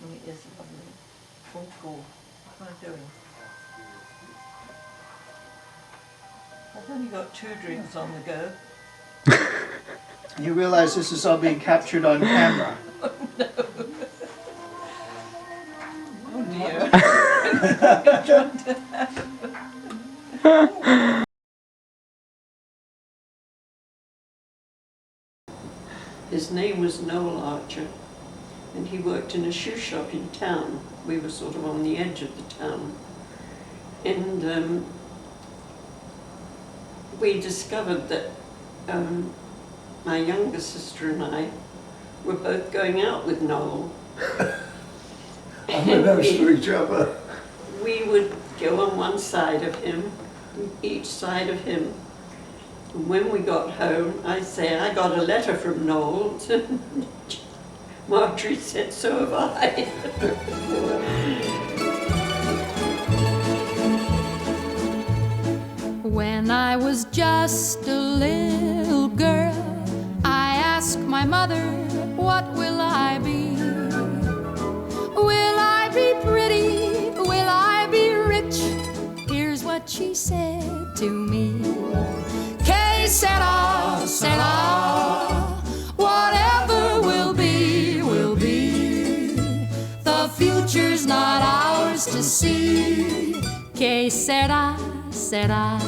certainly is lovely. Oh, God, what am I doing? I've only got 2 drinks on the go. You realise this is all being captured on camera? Oh dear. His name was Noel Archer, and he worked in a shoe shop in town. We were sort of on the edge of the town. And we discovered that my younger sister and I were both going out with Noel. Unbeknownst to each other. We would go on one side of him, each side of him. And when we got home, I'd say, I got a letter from Noel. Marjorie said, so have I. When I was just a little girl, I asked my mother, what will I be? Will I be pretty? Will I be rich? Here's what she said to me. Que sera, sera, whatever will be, will be. The future's not ours to see. Que sera, sera,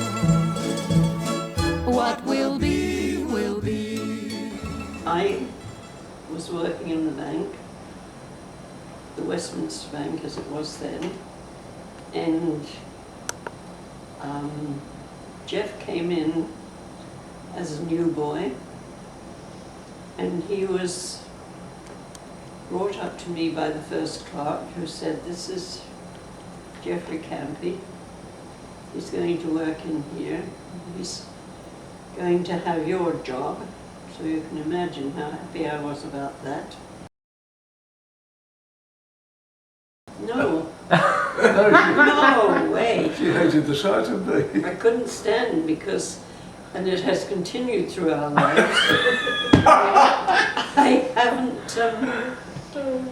what will be, will be. I was working in the bank, the Westminster Bank as it was then, and Jeff came in as a new boy, and he was brought up to me by the first clerk, who said, this is Geoffrey Campey. He's going to work in here. He's going to have your job. So you can imagine how happy I was about that. No. No way. She hated the sight of me. I couldn't stand because, and it has continued through our lives, I haven't,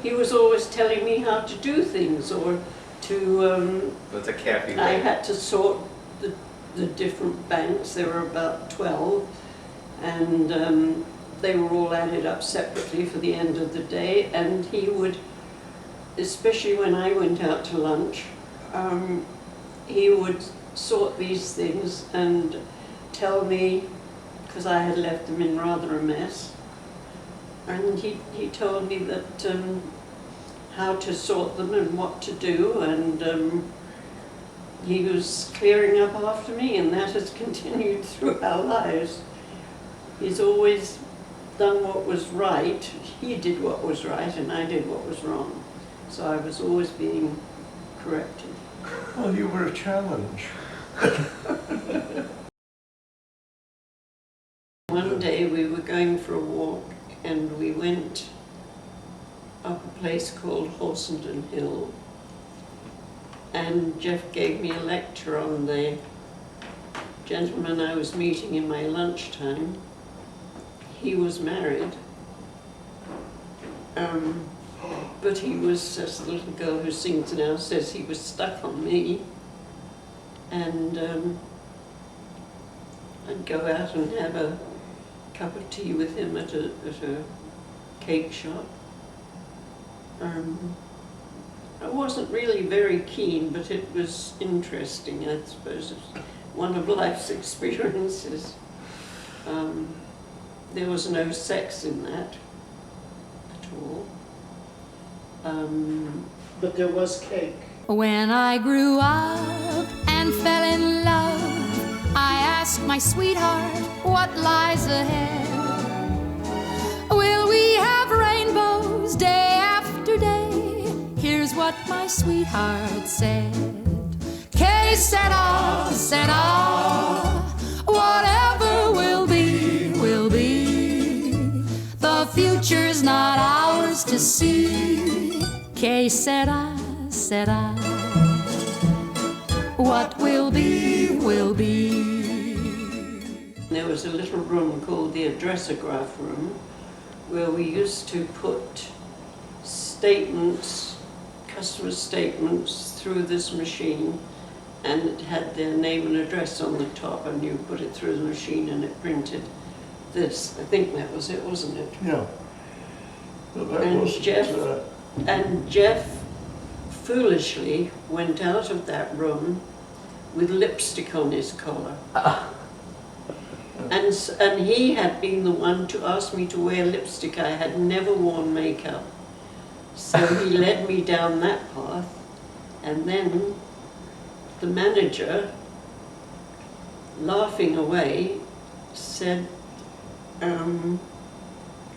he was always telling me how to do things, or to, That's a Campey I way. had to sort the different banks. There were about 12, and they were all added up separately for the end of the day, and he would, especially when I went out to lunch, he would sort these things and tell me, because I had left them in rather a mess, and he told me that how to sort them and what to do, and he was clearing up after me, and that has continued through our lives. He's always done what was right. He did what was right, and I did what was wrong. So I was always being corrected. Well, you were a challenge. One day we were going for a walk, and we went up a place called Horsenden Hill, and Jeff gave me a lecture on the gentleman I was meeting in my lunchtime. He was married, but he was, as the little girl who sings now says, he was stuck on me, and I'd go out and have a cup of tea with him at a cake shop. I wasn't really very keen, but it was interesting, I suppose. It was one of life's experiences. There was no sex in that at all. But there was cake. When I grew up and fell in love, I asked my sweetheart what lies ahead. Will we have rainbows day after day? Here's what my sweetheart said. Que sera, sera, whatever will be, will be. The future's not ours to see. Que sera, sera, what will be, will be. There was a little room called the addressograph room, where we used to put statements customer statements through this machine, and it had their name and address on the top, and you put it through the machine and it printed this. I think that was it, wasn't it? Yeah. But that And wasn't, Jeff foolishly went out of that room with lipstick on his collar. And he had been the one to ask me to wear lipstick. I had never worn makeup. So he led me down that path. And then the manager, laughing away, said,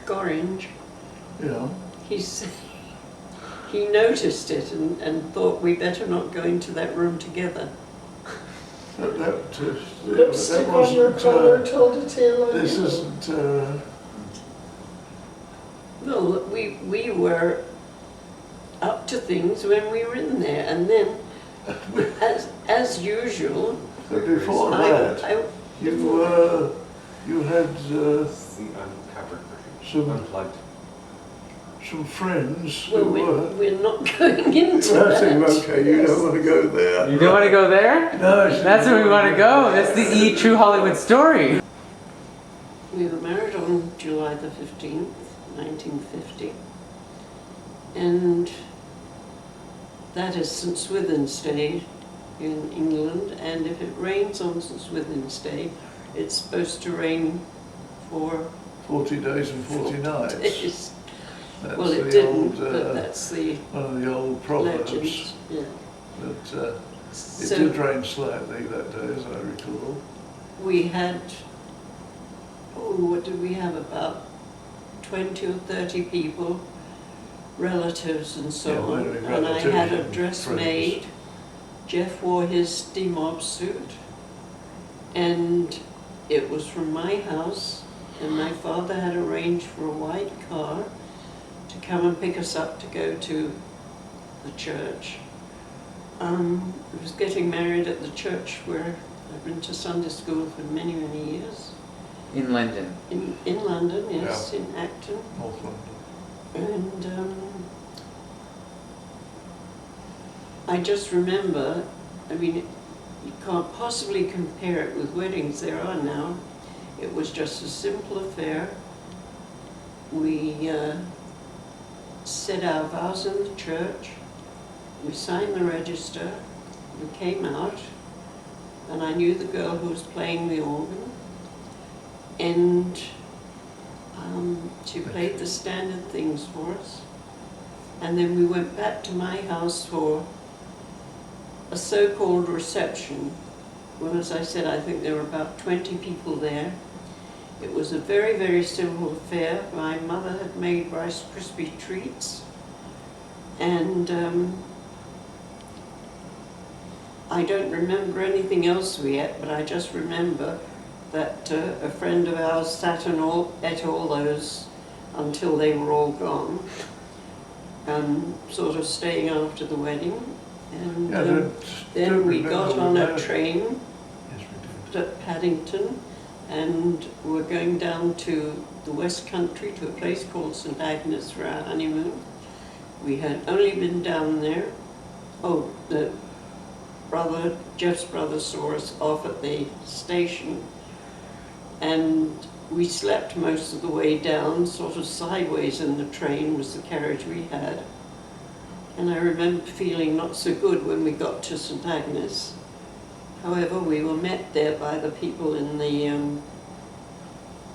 Gorringe, yeah. He noticed it and thought we better not go into that room together. Lipstick on your collar told a tale on This you. isn't, Well, we were up to things when we were in there, and then, as usual, but before that, you had some friends who were... we're not going into that. Okay, you don't want to go there. You don't want to go there? No, That's where we want to go. That's the true Hollywood story. We were married on July the 15th, 1950, and that is St. Swithin's Day in England, and if it rains on St. Swithin's Day, it's supposed to rain for 40 days and 40 nights. days. That's Well, it the didn't, old, but that's the one of the old proverbs. legend. Yeah. But it So did rain slightly that day, as I recall. we had, what did we have, about 20 or 30 people, relatives and so Yeah, on. mainly And I had a relatives and dress friends. made. Jeff wore his demob suit, and it was from my house, and my father had arranged for a white car to come and pick us up to go to the church. I was getting married at the church where I've been to Sunday school for many, many years. In London. In London, yes, in Acton. North London. And I just remember, I mean, you can't possibly compare it with weddings there are now. It was just a simple affair. We said our vows in the church, we signed the register, we came out, and I knew the girl who was playing the organ, and she played the standard things for us. And then we went back to my house for a so-called reception. Well, as I said, I think there were about 20 people there. It was a very, very simple affair. My mother had made Rice Krispie treats, and I don't remember anything else we ate, but I just remember that a friend of ours sat and ate all those until they were all gone, sort of staying after the wedding. And then we got on a train Yes, we did. at Paddington, and we're going down to the West Country to a place called St. Agnes for our honeymoon. We had only been down there. Oh, Jeff's brother saw us off at the station, and we slept most of the way down, sort of sideways in the train was the carriage we had. And I remember feeling not so good when we got to St. Agnes. However, we were met there by the people in the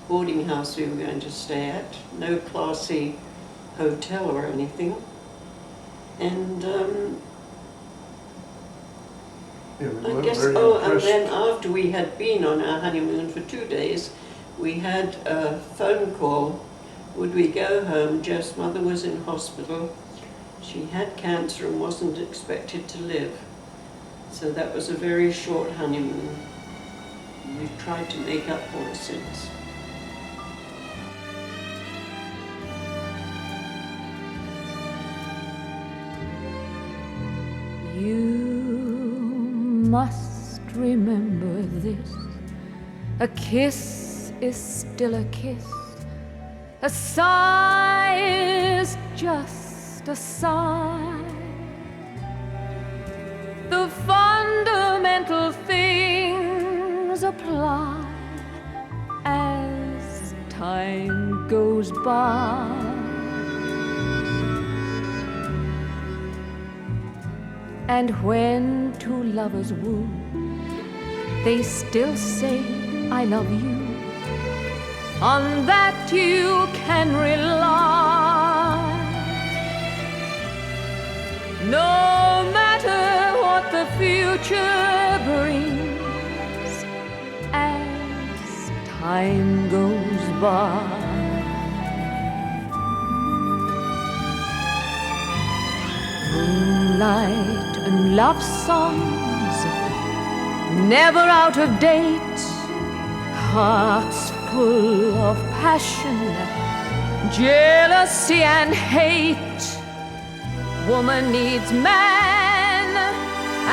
boarding house we were going to stay at. No classy hotel or anything. And Yeah, we I weren't guess, very and impressed. then after we had been on our honeymoon for 2 days, we had a phone call. Would we go home? Jeff's mother was in hospital. She had cancer and wasn't expected to live. So that was a very short honeymoon. We've tried to make up for it since. You must remember this. A kiss is still a kiss. A sigh is just a sigh. goes by. And when two lovers woo, they still say, I love you. On that you can rely. No matter what the future brings, as time goes by. Moonlight and love songs, never out of date. Hearts full of passion, jealousy and hate. Woman needs man,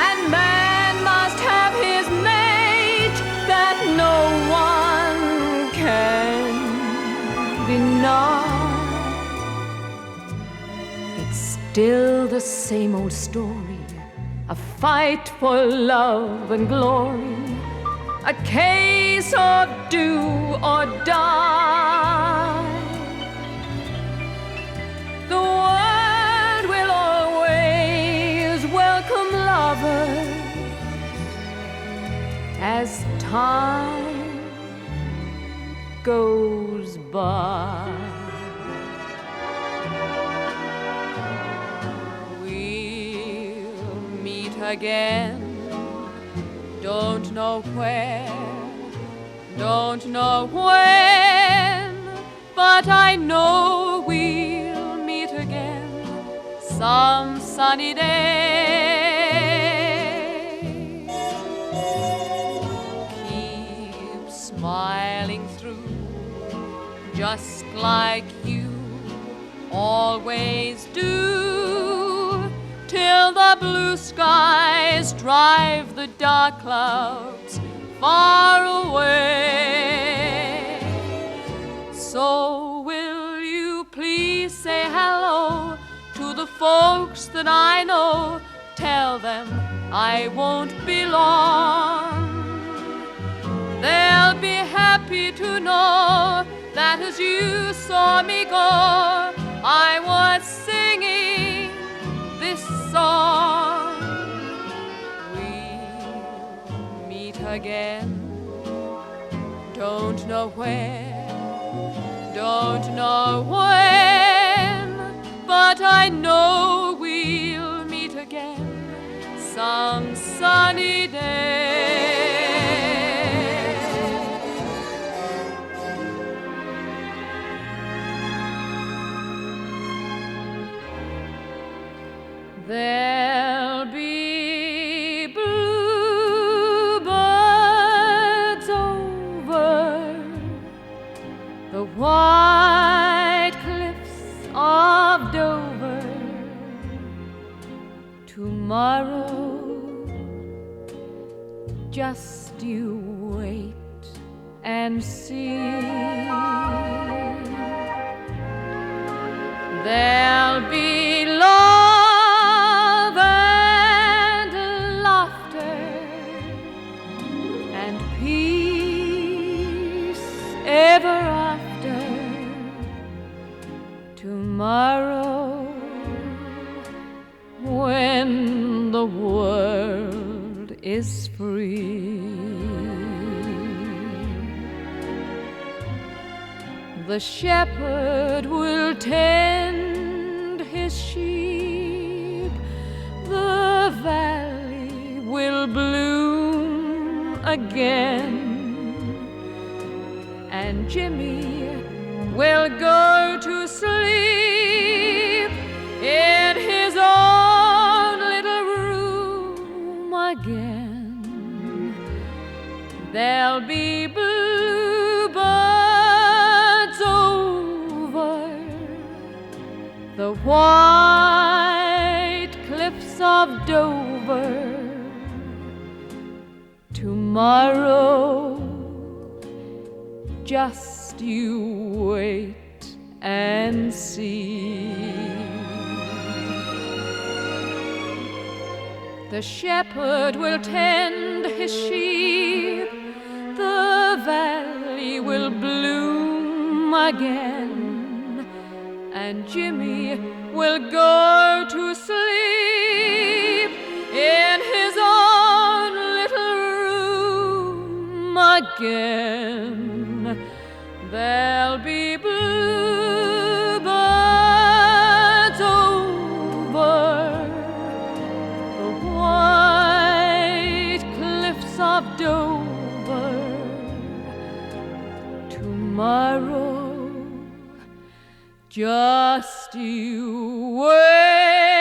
and man must have his mate, that no one can deny. It's still the same old story, a fight for love and glory, a case of do or die. The world will always welcome lovers as time goes by. We'll meet again, don't know where, don't know when, but I know we'll meet again some sunny day. Keep smiling through, just like you always do, till the blue skies drive the dark clouds far away. So will you please say hello to the folks that I know? Tell them I won't be long. They'll be happy to know that as you saw me go, I was singing this song. We'll meet again, don't know where, don't know when, but I know we'll meet again some sunny day. There'll be bluebirds over the white cliffs of Dover. Tomorrow, just you wait and see. There'll be love and laughter and peace ever after. Tomorrow, when the world is free. The shepherd will tend his sheep, the valley will bloom again, and Jimmy will go to sleep in his own little room again. There'll be bluebirds over the white cliffs of Dover. Tomorrow, just you wait and see. The shepherd will tend his sheep, the valley will bloom again, Jimmy will go to sleep in his own little room again. There'll be bluebirds over the white cliffs of Dover. Tomorrow, just you wait.